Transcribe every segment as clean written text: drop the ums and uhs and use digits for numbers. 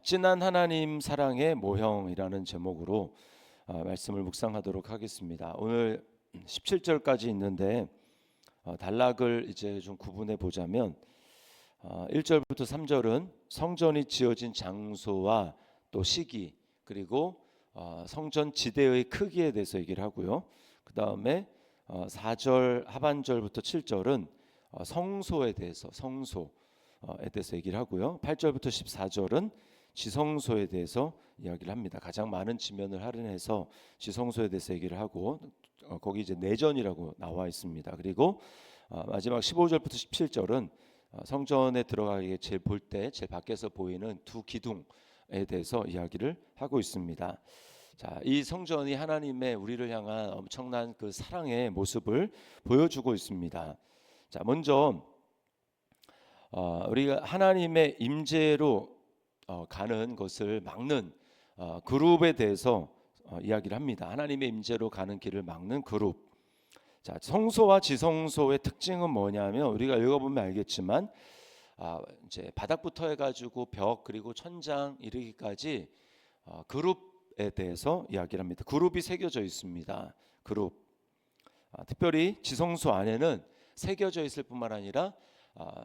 진한 하나님 사랑의 모형이라는 제목으로 말씀을 묵상하도록 하겠습니다. 오늘 17절까지 있는데 단락을 이제 좀 구분해 보자면 1절부터 3절은 성전이 지어진 장소와 또 시기, 그리고 성전 지대의 크기에 대해서 얘기를 하고요. 그 다음에 4절 하반절부터 7절은 성소에 대해서 얘기를 하고요. 8절부터 14절은 지성소에 대해서 이야기를 합니다. 가장 많은 지면을 할애해서 지성소에 대해서 얘기를 하고 거기 이제 내전이라고 나와 있습니다. 그리고 마지막 15절부터 17절은 성전에 들어가기 제일 볼 때 제일 밖에서 보이는 두 기둥에 대해서 이야기를 하고 있습니다. 자, 이 성전이 하나님의 우리를 향한 엄청난 그 사랑의 모습을 보여주고 있습니다. 자, 먼저 우리가 하나님의 임재로 가는 것을 막는 그룹에 대해서 이야기를 합니다. 하나님의 임재로 가는 길을 막는 그룹. 자, 성소와 지성소의 특징은 뭐냐면 우리가 읽어보면 알겠지만 이제 바닥부터 해가지고 벽 그리고 천장 이르기까지 그룹에 대해서 이야기를 합니다. 그룹이 새겨져 있습니다. 그룹. 특별히 지성소 안에는 새겨져 있을 뿐만 아니라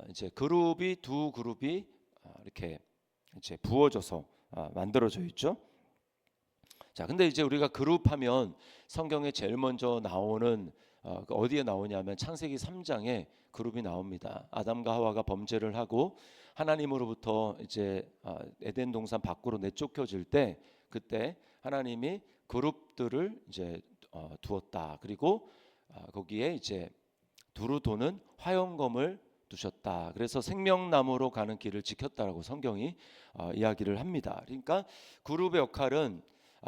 이제 두 그룹이 이렇게 이제 부어져서 만들어져 있죠. 자, 근데 이제 우리가 그룹하면 성경에 제일 먼저 나오는 어디에 나오냐면 창세기 3장에 그룹이 나옵니다. 아담과 하와가 범죄를 하고 하나님으로부터 이제 에덴 동산 밖으로 내쫓겨질 때 그때 하나님이 그룹들을 이제 두었다. 그리고 거기에 이제 두루 도는 화영검을 두셨다. 그래서 생명나무로 가는 길을 지켰다라고 성경이 이야기를 합니다. 그러니까 그룹의 역할은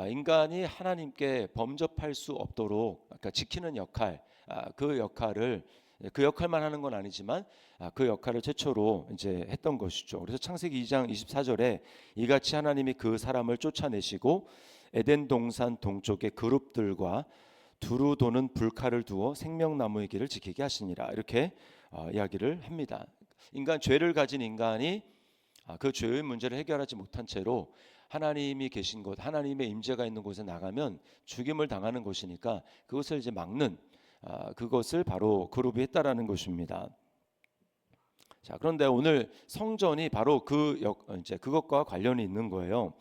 인간이 하나님께 범접할 수 없도록 그러니까 지키는 역할, 그 역할만 하는 건 아니지만 그 역할을 최초로 이제 했던 것이죠. 그래서 창세기 2장 24절에 이같이 하나님이 그 사람을 쫓아내시고 에덴 동산 동쪽의 그룹들과 두루 도는 불칼을 두어 생명나무의 길을 지키게 하시니라. 이렇게 이야기를 합니다. 인간 죄를 가진 인간이 그 죄의 문제를 해결하지 못한 채로 하나님이 계신 곳, 하나님의 임재가 있는 곳에 나가면 죽임을 당하는 것이니까 그것을 이제 막는 그것을 바로 그룹이 했다라는 것입니다. 자, 그런데 오늘 성전이 바로 이제 그것과 관련이 있는 거예요.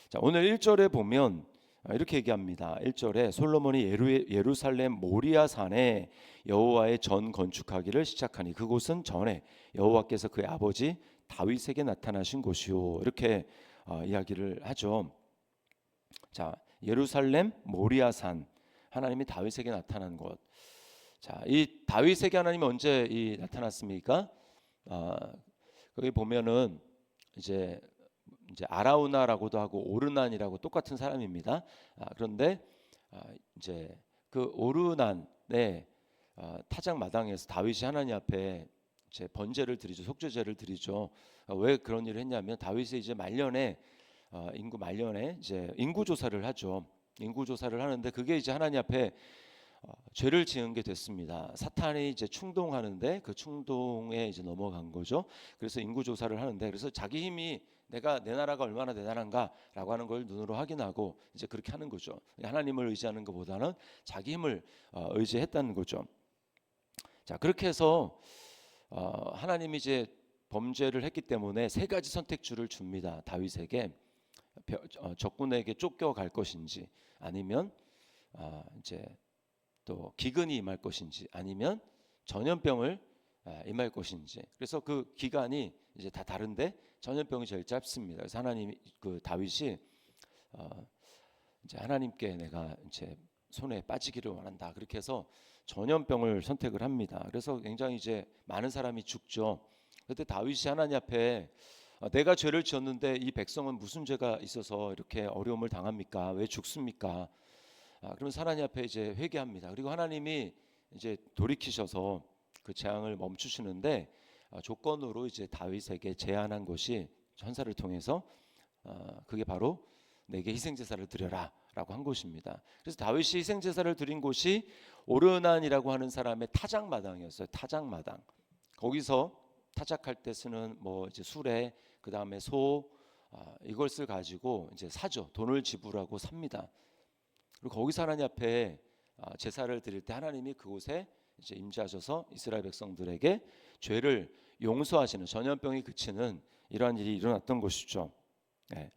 자, 오늘 1절에 보면 이렇게 얘기합니다. 1절에 솔로몬이 예루살렘 모리아 산에 여호와의 전 건축하기를 시작하니 그곳은 전에 여호와께서 그의 아버지 다윗에게 나타나신 곳이요. 이렇게 이야기를 하죠. 자, 예루살렘 모리아 산, 하나님이 다윗에게 나타난 곳. 자, 이 다윗에게 하나님이 언제 나타났습니까? 거기 보면은 이제 아라우나라고도 하고 오르난이라고 똑같은 사람입니다. 그런데 이제 그 오르난의 타작 마당에서 다윗이 하나님 앞에 이제 번제를 드리죠, 속죄제를 드리죠. 왜 그런 일을 했냐면 다윗이 이제 인구 말년에 이제 인구 조사를 하죠. 인구 조사를 하는데 그게 이제 하나님 앞에 죄를 지은 게 됐습니다. 사탄이 이제 충동하는데 그 충동에 이제 넘어간 거죠. 그래서 인구 조사를 하는데 그래서 자기 힘이 내 나라가 얼마나 대단한가라고 하는 걸 눈으로 확인하고 이제 그렇게 하는 거죠. 하나님을 의지하는 것보다는 자기 힘을 의지했다는 거죠. 자, 그렇게 해서 하나님이 이제 범죄를 했기 때문에 세 가지 선택지를 줍니다. 다윗에게 적군에게 쫓겨갈 것인지 아니면 이제 또 기근이 임할 것인지 아니면 전염병을 임할 것인지. 그래서 그 기간이 이제 다 다른데 전염병이 제일 짧습니다. 그래서 그 다윗이 이제 하나님께 내가 이제 손에 빠지기를 원한다. 그렇게 해서 전염병을 선택을 합니다. 그래서 굉장히 이제 많은 사람이 죽죠. 그때 다윗이 하나님 앞에 내가 죄를 지었는데 이 백성은 무슨 죄가 있어서 이렇게 어려움을 당합니까? 왜 죽습니까? 그러면서 하나님 앞에 이제 회개합니다. 그리고 하나님이 이제 돌이키셔서 그 재앙을 멈추시는데 조건으로 이제 다윗에게 제안한 것이 천사를 통해서 그게 바로 내게 희생제사를 드려라라고 한 것입니다. 그래서 다윗이 희생제사를 드린 곳이 오르난이라고 하는 사람의 타작마당이었어요. 타작마당. 거기서 타작할 때 쓰는 뭐 이제 수레, 그 다음에 소, 이것을 가지고 이제 사죠. 돈을 지불하고 삽니다. 그리고 거기서 하나님 앞에 제사를 드릴 때 하나님이 그곳에 이제 임재하셔서 이스라엘 백성들에게 죄를 용서하시는, 전염병이 그치는 이러한 일이 일어났던 것이죠. 네.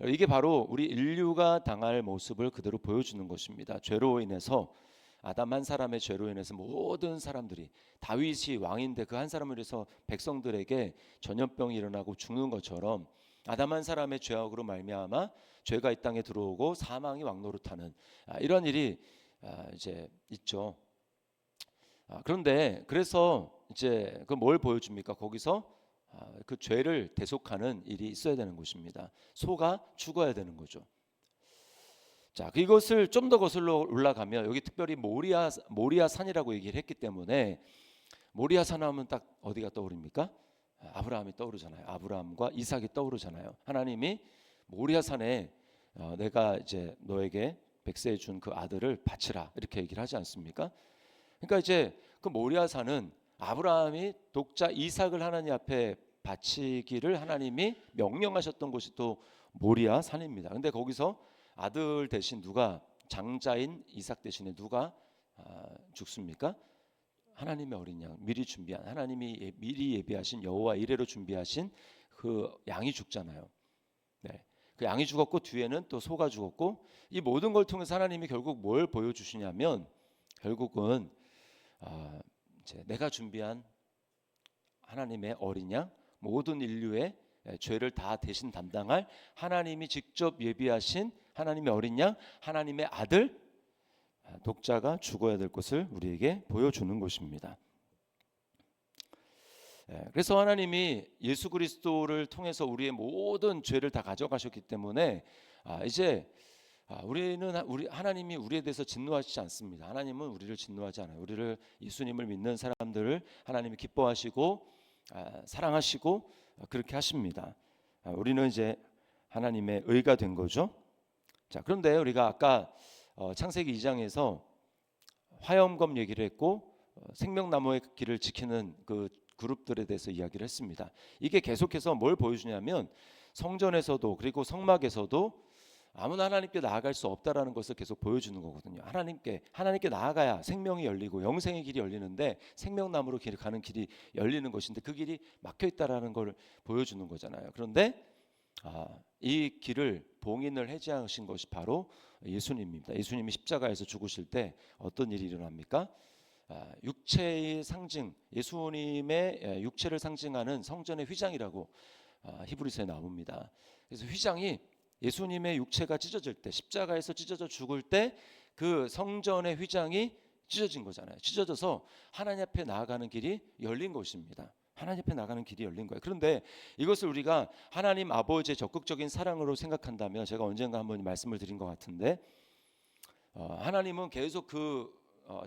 이게 바로 우리 인류가 당할 모습을 그대로 보여주는 것입니다. 죄로 인해서, 아담 한 사람의 죄로 인해서 모든 사람들이, 다윗이 왕인데 그 한 사람을 위해서 백성들에게 전염병이 일어나고 죽는 것처럼 아담 한 사람의 죄악으로 말미암아 죄가 이 땅에 들어오고 사망이 왕노릇하는 이런 일이 이제 있죠. 그런데 그래서 이제 그 뭘 보여줍니까? 거기서 그 죄를 대속하는 일이 있어야 되는 것입니다. 소가 죽어야 되는 거죠. 자, 이것을 좀 더 거슬러 올라가면 여기 특별히 모리아 산이라고 얘기를 했기 때문에, 모리아 산 하면 딱 어디가 떠오릅니까? 아브라함이 떠오르잖아요. 아브라함과 이삭이 떠오르잖아요. 하나님이 모리아 산에 내가 이제 너에게 백세에 준 그 아들을 바치라 이렇게 얘기를 하지 않습니까? 그러니까 이제 그 모리아 산은 아브라함이 독자 이삭을 하나님 앞에 바치기를 하나님이 명령하셨던 곳이 또 모리아 산입니다. 근데 거기서 아들 대신 누가, 장자인 이삭 대신에 누가 죽습니까? 하나님의 어린 양, 미리 준비한, 하나님이 미리 예비하신 여호와 이레로 준비하신 그 양이 죽잖아요. 네, 그 양이 죽었고 뒤에는 또 소가 죽었고, 이 모든 걸 통해서 하나님이 결국 뭘 보여주시냐면, 결국은 이제 내가 준비한 하나님의 어린 양, 모든 인류의 죄를 다 대신 담당할 하나님이 직접 예비하신 하나님의 어린 양, 하나님의 아들, 독자가 죽어야 될 것을 우리에게 보여주는 것입니다. 그래서 하나님이 예수 그리스도를 통해서 우리의 모든 죄를 다 가져가셨기 때문에 이제 우리 하나님이 우리에 대해서 진노하시지 않습니다. 하나님은 우리를 진노하지 않아요. 우리를, 예수님을 믿는 사람들을 하나님이 기뻐하시고 사랑하시고 그렇게 하십니다. 우리는 이제 하나님의 의가 된 거죠. 자, 그런데 우리가 아까 창세기 2장에서 화염검 얘기를 했고 생명나무의 길을 지키는 그 그룹들에 대해서 이야기를 했습니다. 이게 계속해서 뭘 보여주냐면, 성전에서도 그리고 성막에서도 아무나 하나님께 나아갈 수 없다라는 것을 계속 보여주는 거거든요. 하나님께 나아가야 생명이 열리고 영생의 길이 열리는데, 생명나무로 가는 길이 열리는 것인데 그 길이 막혀 있다라는 걸 보여주는 거잖아요. 그런데 이 길을, 봉인을 해제하신 것이 바로 예수님입니다. 예수님이 십자가에서 죽으실 때 어떤 일이 일어납니까? 육체의 상징, 예수님의 육체를 상징하는 성전의 휘장이라고 히브리서에 나옵니다. 그래서 휘장이, 예수님의 육체가 찢어질 때, 십자가에서 찢어져 죽을 때 그 성전의 휘장이 찢어진 거잖아요. 찢어져서 하나님 앞에 나아가는 길이 열린 것입니다. 하나님 앞에 나가는 길이 열린 거예요. 그런데 이것을 우리가 하나님 아버지의 적극적인 사랑으로 생각한다면, 제가 언젠가 한번 말씀을 드린 것 같은데, 하나님은 계속 그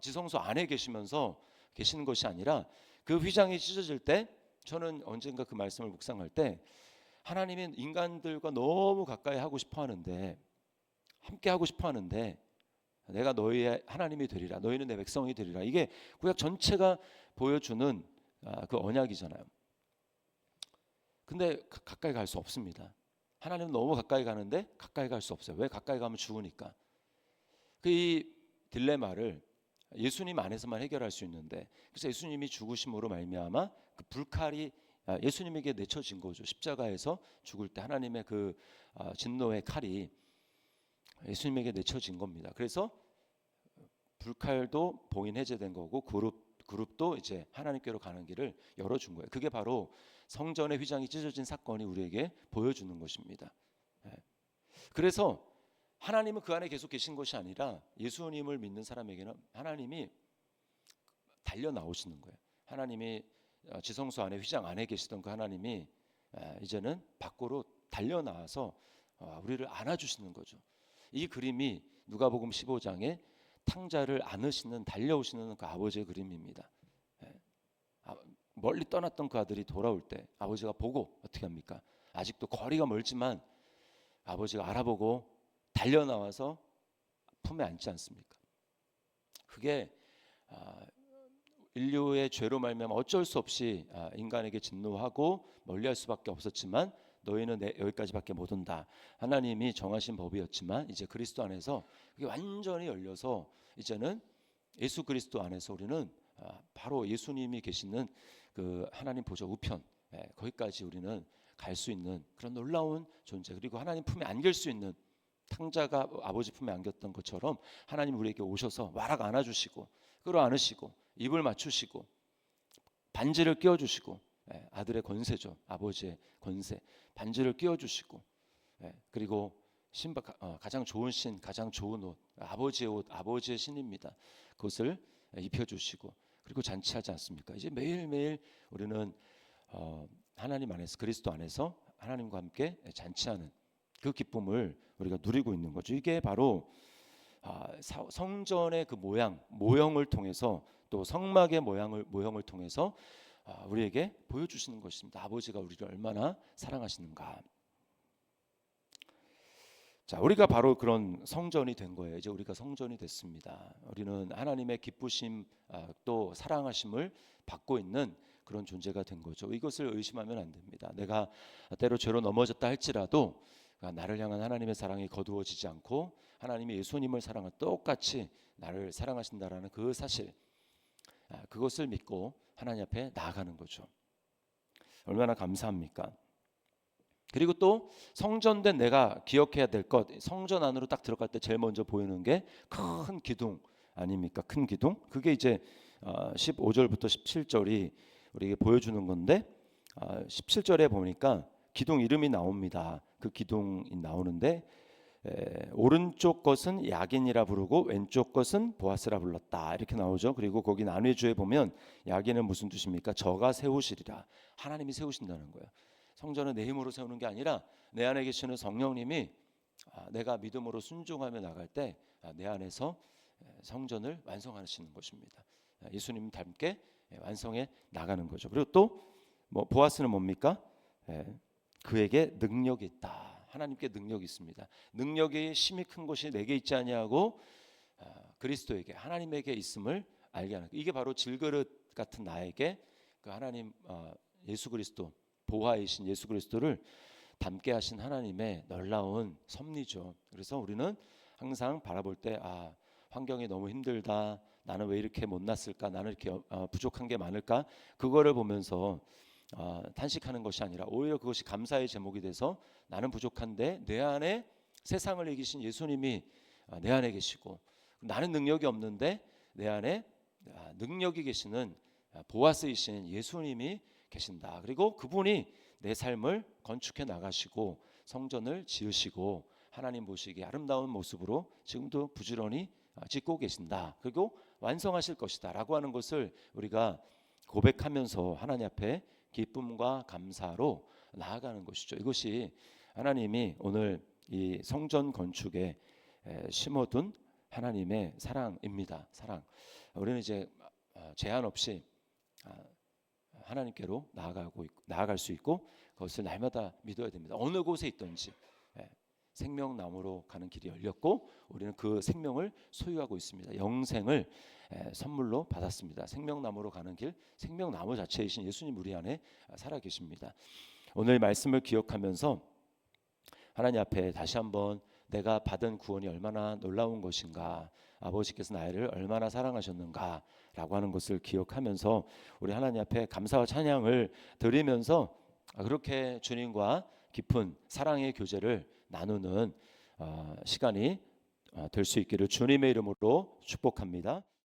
지성소 안에 계시면서 계시는 것이 아니라, 그 휘장이 찢어질 때, 저는 언젠가 그 말씀을 묵상할 때, 하나님이 인간들과 너무 가까이 하고 싶어 하는데, 함께 하고 싶어 하는데, 내가 너희의 하나님이 되리라, 너희는 내 백성이 되리라, 이게 구약 전체가 보여주는 그 언약이잖아요. 근데 가까이 갈 수 없습니다. 하나님은 너무 가까이 가는데 가까이 갈 수 없어요. 왜? 가까이 가면 죽으니까. 이 딜레마를 예수님 안에서만 해결할 수 있는데, 그래서 예수님이 죽으심으로 말미암아 그 불칼이 예수님에게 내쳐진 거죠. 십자가에서 죽을 때 하나님의 그 진노의 칼이 예수님에게 내쳐진 겁니다. 그래서 불칼도 봉인 해제된 거고, 그룹도 이제 하나님께로 가는 길을 열어준 거예요. 그게 바로 성전의 휘장이 찢어진 사건이 우리에게 보여주는 것입니다. 그래서 하나님은 그 안에 계속 계신 것이 아니라, 예수님을 믿는 사람에게는 하나님이 달려 나오시는 거예요. 하나님이 지성소 안에, 휘장 안에 계시던 그 하나님이 이제는 밖으로 달려 나와서 우리를 안아주시는 거죠. 이 그림이 누가복음 15장에 탕자를 안으시는, 달려오시는 그 아버지의 그림입니다. 멀리 떠났던 그 아들이 돌아올 때 아버지가 보고 어떻게 합니까? 아직도 거리가 멀지만 아버지가 알아보고 달려 나와서 품에 안지 않습니까? 그게 인류의 죄로 말미암아 어쩔 수 없이 인간에게 진노하고 멀리할 수밖에 없었지만, 너희는 여기까지밖에 못 온다. 하나님이 정하신 법이었지만 이제 그리스도 안에서 그게 완전히 열려서 이제는 예수 그리스도 안에서 우리는 바로 예수님이 계시는 그 하나님 보좌 우편, 거기까지 우리는 갈 수 있는 그런 놀라운 존재, 그리고 하나님 품에 안길 수 있는, 탕자가 아버지 품에 안겼던 것처럼 하나님 우리에게 오셔서 와락 안아주시고 끌어안으시고 입을 맞추시고 반지를 끼워주시고, 아들의 권세죠, 아버지의 권세, 반지를 끼워주시고, 그리고 신발, 가장 좋은 신, 가장 좋은 옷, 아버지의 옷, 아버지의 신입니다. 그것을 입혀주시고, 그리고 잔치하지 않습니까? 이제 매일매일 우리는 하나님 안에서, 그리스도 안에서 하나님과 함께 잔치하는 그 기쁨을 우리가 누리고 있는 거죠. 이게 바로 성전의 그 모형을 통해서, 또 성막의 모형을 통해서 우리에게 보여주시는 것입니다. 아버지가 우리를 얼마나 사랑하시는가. 자, 우리가 바로 그런 성전이 된 거예요. 이제 우리가 성전이 됐습니다. 우리는 하나님의 기쁘심, 또 사랑하심을 받고 있는 그런 존재가 된 거죠. 이것을 의심하면 안 됩니다. 내가 때로 죄로 넘어졌다 할지라도 나를 향한 하나님의 사랑이 거두어지지 않고 하나님이 예수님을 사랑한 똑같이 나를 사랑하신다라는 그 사실, 그것을 믿고 하나님 앞에 나아가는 거죠. 얼마나 감사합니까? 그리고 또 성전된 내가 기억해야 될 것, 성전 안으로 딱 들어갈 때 제일 먼저 보이는 게 큰 기둥 아닙니까? 큰 기둥. 그게 이제 15절부터 17절이 우리에게 보여주는 건데, 17절에 보니까 기둥 이름이 나옵니다. 그 기둥이 나오는데, 오른쪽 것은 야긴이라 부르고 왼쪽 것은 보아스라 불렀다, 이렇게 나오죠. 그리고 거기 난회주에 보면 야긴은 무슨 뜻입니까? 저가 세우시리라, 하나님이 세우신다는 거예요. 성전은 내 힘으로 세우는 게 아니라 내 안에 계시는 성령님이, 내가 믿음으로 순종하며 나갈 때 내 안에서 성전을 완성하시는 것입니다. 예수님 닮게 완성해 나가는 거죠. 그리고 또 보아스는 뭡니까? 그에게 능력이 있다. 하나님께 능력이 있습니다. 능력이 심히 큰 것이 내게 있지 아니하고 그리스도에게, 하나님에게 있음을 알게 하는, 이게 바로 질그릇 같은 나에게 그 하나님, 예수 그리스도, 보화이신 예수 그리스도를 닮게 하신 하나님의 놀라운 섭리죠. 그래서 우리는 항상 바라볼 때 환경이 너무 힘들다, 나는 왜 이렇게 못났을까, 나는 이렇게 부족한 게 많을까, 그거를 보면서 탄식하는 것이 아니라 오히려 그것이 감사의 제목이 돼서, 나는 부족한데 내 안에 세상을 이기신 예수님이 내 안에 계시고, 나는 능력이 없는데 내 안에 능력이 계시는 보아스이신 예수님이 계신다. 그리고 그분이 내 삶을 건축해 나가시고 성전을 지으시고 하나님 보시기에 아름다운 모습으로 지금도 부지런히 짓고 계신다. 그리고 완성하실 것이다 라고 하는 것을 우리가 고백하면서 하나님 앞에 기쁨과 감사로 나아가는 것이죠. 이것이 하나님이 오늘 이 성전 건축에 심어둔 하나님의 사랑입니다. 사랑. 우리는 이제 제한 없이 하나님께로 나아갈 수 있고 그것을 날마다 믿어야 됩니다. 어느 곳에 있든지 생명나무로 가는 길이 열렸고 우리는 그 생명을 소유하고 있습니다. 영생을 선물로 받았습니다. 생명나무로 가는 길, 생명나무 자체이신 예수님 우리 안에 살아 계십니다. 오늘 말씀을 기억하면서 하나님 앞에 다시 한번 내가 받은 구원이 얼마나 놀라운 것인가, 아버지께서 나를 얼마나 사랑하셨는가 라고 하는 것을 기억하면서 우리 하나님 앞에 감사와 찬양을 드리면서 그렇게 주님과 깊은 사랑의 교제를 나누는 시간이 될 수 있기를 주님의 이름으로 축복합니다.